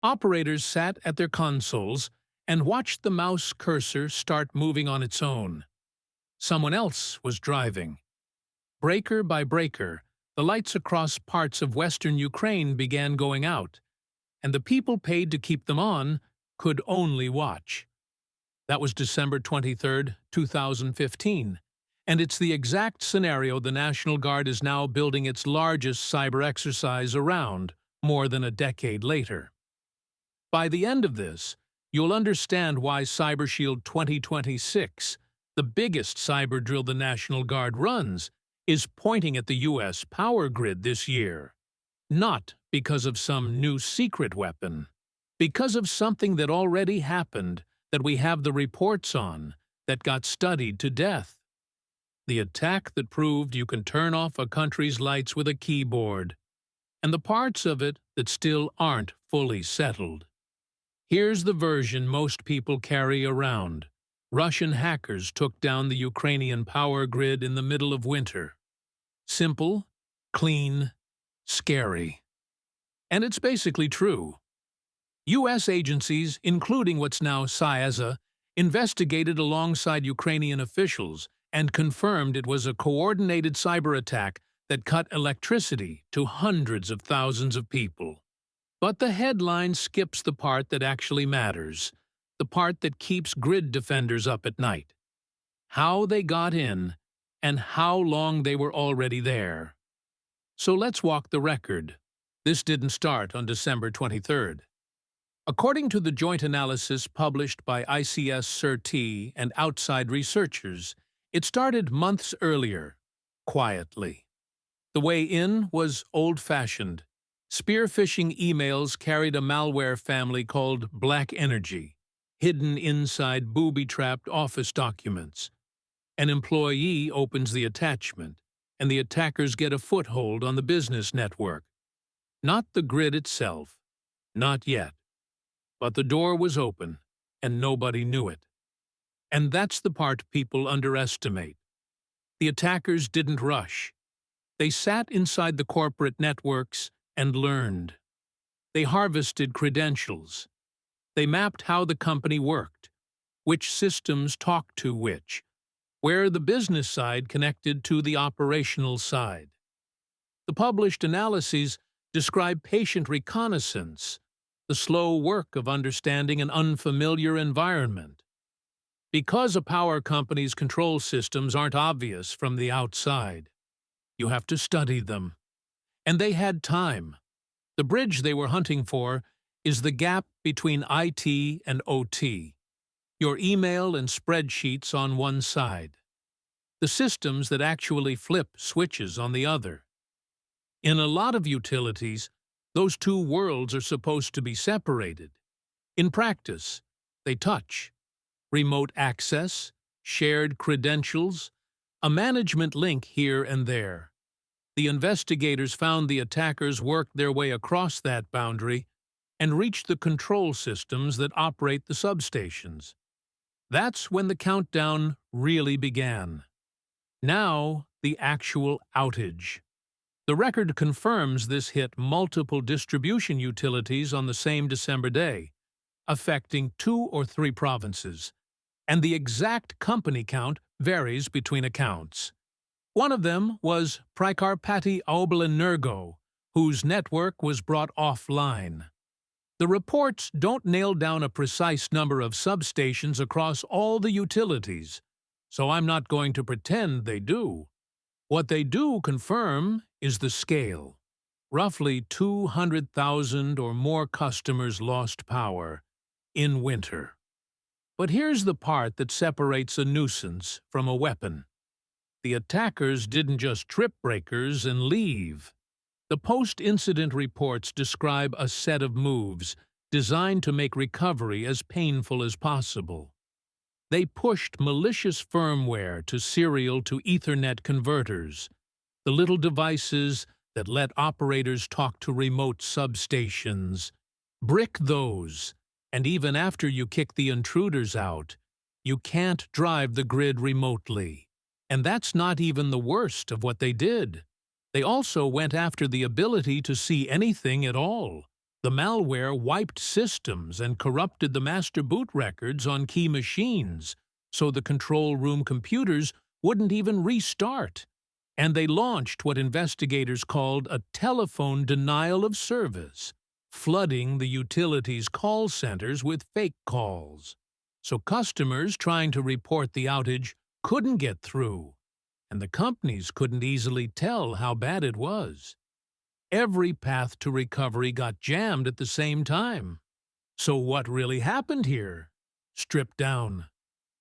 Operators sat at their consoles and watched the mouse cursor start moving on its own. Someone else was driving. Breaker by breaker, the lights across parts of western Ukraine began going out, and the people paid to keep them on could only watch. That was December 23, 2015, and it's the exact scenario the National Guard is now building its largest cyber exercise around, more than a decade later. By the end of this, you'll understand why CyberShield 2026, the biggest cyber drill the National Guard runs, is pointing at the U.S. power grid this year. Not because of some new secret weapon. Because of something that already happened, that we have the reports on, that got studied to death. The attack that proved you can turn off a country's lights with a keyboard. And the parts of it that still aren't fully settled. Here's the version most people carry around. Russian hackers took down the Ukrainian power grid in the middle of winter. Simple, clean, scary. And it's basically true. U.S. agencies, including what's now CISA, investigated alongside Ukrainian officials and confirmed it was a coordinated cyber attack that cut electricity to hundreds of thousands of people. But the headline skips the part that actually matters, the part that keeps grid defenders up at night. How they got in, and how long they were already there. So let's walk the record. This didn't start on December 23rd. According to the joint analysis published by ICS-CERT and outside researchers, it started months earlier, quietly. The way in was old-fashioned. Spear-phishing emails carried a malware family called Black Energy, hidden inside booby-trapped office documents. An employee opens the attachment, and the attackers get a foothold on the business network. Not the grid itself, not yet. But the door was open, and nobody knew it. And that's the part people underestimate. The attackers didn't rush. They sat inside the corporate networks and learned. They harvested credentials. They mapped how the company worked, which systems talked to which, where the business side connected to the operational side. The published analyses describe patient reconnaissance, the slow work of understanding an unfamiliar environment. Because a power company's control systems aren't obvious from the outside, you have to study them. And they had time. The bridge they were hunting for is the gap between IT and OT. Your email and spreadsheets on one side. The systems that actually flip switches on the other. In a lot of utilities, those two worlds are supposed to be separated. In practice, they touch. Remote access, shared credentials, a management link here and there. The investigators found the attackers worked their way across that boundary and reached the control systems that operate the substations. That's when the countdown really began. Now, the actual outage. The record confirms this hit multiple distribution utilities on the same December day, affecting 2 or 3 provinces, and the exact company count varies between accounts. One of them was Prikarpati Oblenergo, whose network was brought offline. The reports don't nail down a precise number of substations across all the utilities, so I'm not going to pretend they do. What they do confirm is the scale. Roughly 200,000 or more customers lost power in winter. But here's the part that separates a nuisance from a weapon. The attackers didn't just trip breakers and leave. The post-incident reports describe a set of moves designed to make recovery as painful as possible. They pushed malicious firmware to serial to Ethernet converters, the little devices that let operators talk to remote substations. Brick those, and even after you kick the intruders out, you can't drive the grid remotely. And that's not even the worst of what they did. They also went after the ability to see anything at all. The malware wiped systems and corrupted the master boot records on key machines, so the control room computers wouldn't even restart. And they launched what investigators called a telephone denial of service, flooding the utilities' call centers with fake calls. So customers trying to report the outage couldn't get through, and the companies couldn't easily tell how bad it was. Every path to recovery got jammed at the same time. So what really happened here? Stripped down.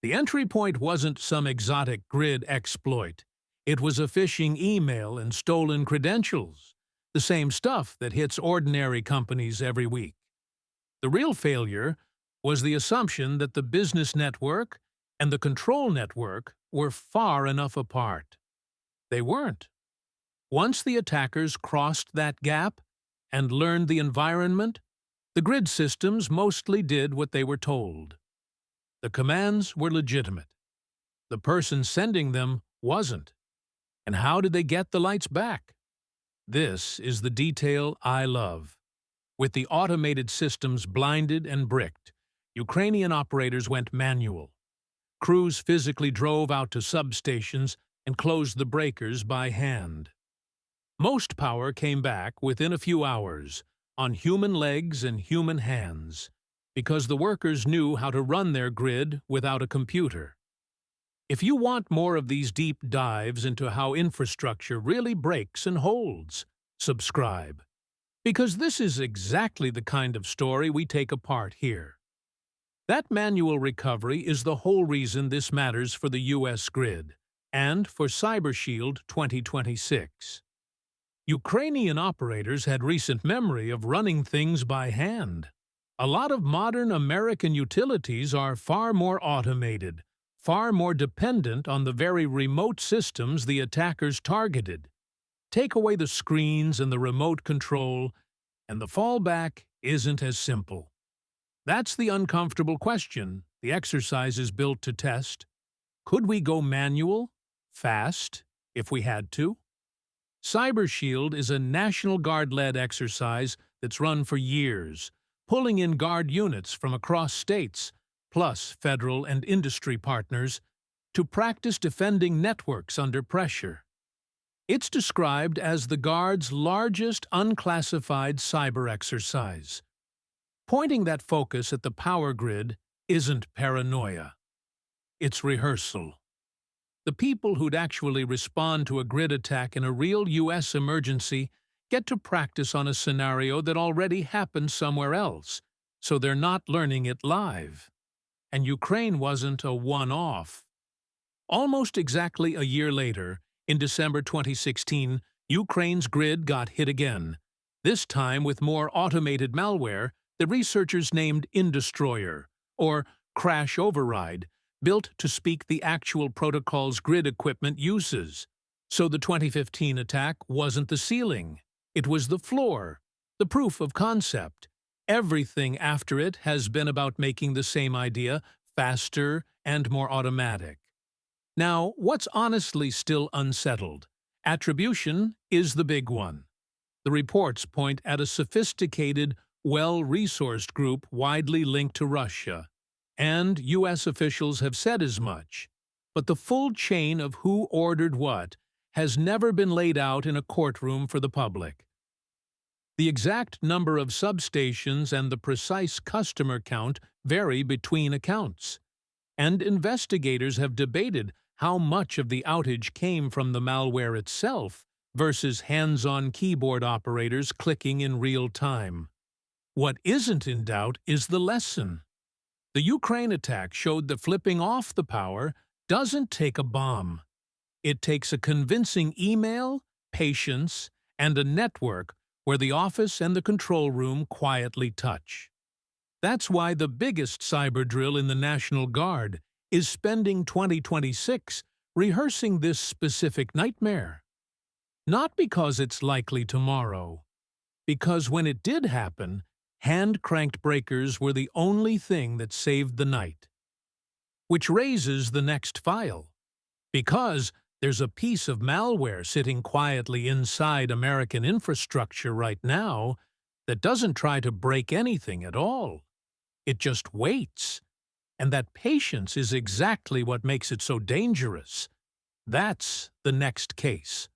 The entry point wasn't some exotic grid exploit. It was a phishing email and stolen credentials, the same stuff that hits ordinary companies every week. The real failure was the assumption that the business network and the control network were far enough apart. They weren't. Once the attackers crossed that gap and learned the environment, the grid systems mostly did what they were told. The commands were legitimate. The person sending them wasn't. And how did they get the lights back? This is the detail I love. With the automated systems blinded and bricked, Ukrainian operators went manual. Crews physically drove out to substations and closed the breakers by hand. Most power came back within a few hours, on human legs and human hands, because the workers knew how to run their grid without a computer. If you want more of these deep dives into how infrastructure really breaks and holds, subscribe. Because this is exactly the kind of story we take apart here. That manual recovery is the whole reason this matters for the U.S. grid, and for CyberShield 2026. Ukrainian operators had recent memory of running things by hand. A lot of modern American utilities are far more automated, far more dependent on the very remote systems the attackers targeted. Take away the screens and the remote control, and the fallback isn't as simple. That's the uncomfortable question the exercise is built to test. Could we go manual, fast, if we had to? CyberShield is a National Guard-led exercise that's run for years, pulling in Guard units from across states, plus federal and industry partners, to practice defending networks under pressure. It's described as the Guard's largest unclassified cyber exercise. Pointing that focus at the power grid isn't paranoia. It's rehearsal. The people who'd actually respond to a grid attack in a real U.S. emergency get to practice on a scenario that already happened somewhere else, so they're not learning it live. And Ukraine wasn't a one-off. Almost exactly a year later, in December 2016, Ukraine's grid got hit again, this time with more automated malware the researchers named Indestroyer, or Crash Override, built to speak the actual protocol's grid equipment uses. So the 2015 attack wasn't the ceiling. It was the floor, the proof of concept. Everything after it has been about making the same idea faster and more automatic. Now, what's honestly still unsettled? Attribution is the big one. The reports point at a sophisticated, well-resourced group widely linked to Russia, and U.S. officials have said as much. But the full chain of who ordered what has never been laid out in a courtroom for the public. The exact number of substations and the precise customer count vary between accounts, and investigators have debated how much of the outage came from the malware itself versus hands-on keyboard operators clicking in real time. What isn't in doubt is the lesson. The Ukraine attack showed that flipping off the power doesn't take a bomb. It takes a convincing email, patience, and a network where the office and the control room quietly touch. That's why the biggest cyber drill in the National Guard is spending 2026 rehearsing this specific nightmare. Not because it's likely tomorrow, because when it did happen, hand-cranked breakers were the only thing that saved the night. Which raises the next file. Because there's a piece of malware sitting quietly inside American infrastructure right now, that doesn't try to break anything at all. It just waits. And that patience is exactly what makes it so dangerous. That's the next case.